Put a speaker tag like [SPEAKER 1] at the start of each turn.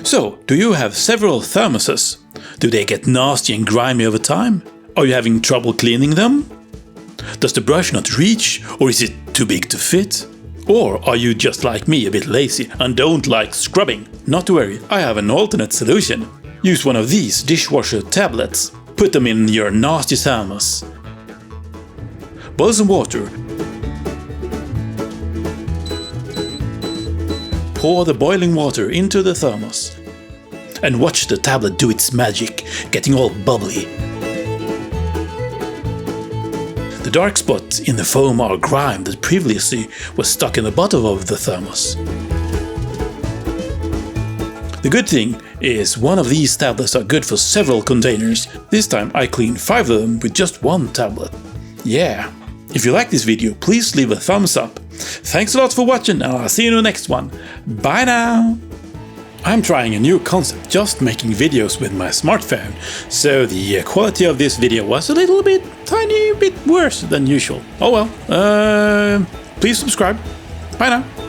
[SPEAKER 1] So, do you have several thermoses? Do they get nasty and grimy over time? Are you having trouble cleaning them? Does the brush not reach, or is it too big to fit? Or are you just like me, a bit lazy and don't like scrubbing? Not to worry, I have an alternate solution. Use one of these dishwasher tablets. Put them in your nasty thermos. Boil some water. Pour the boiling water into the thermos. And watch the tablet do its magic, getting all bubbly. The dark spots in the foam are grime that previously was stuck in the bottom of the thermos. The good thing is one of these tablets are good for several containers. This time I cleaned 5 of them with just one tablet. Yeah. If you like this video, please leave a thumbs up. Thanks a lot for watching and I'll see you in the next one. Bye now! I'm trying a new concept, just making videos with my smartphone, so the quality of this video was a little bit, tiny bit worse than usual. Oh well, please subscribe. Bye now!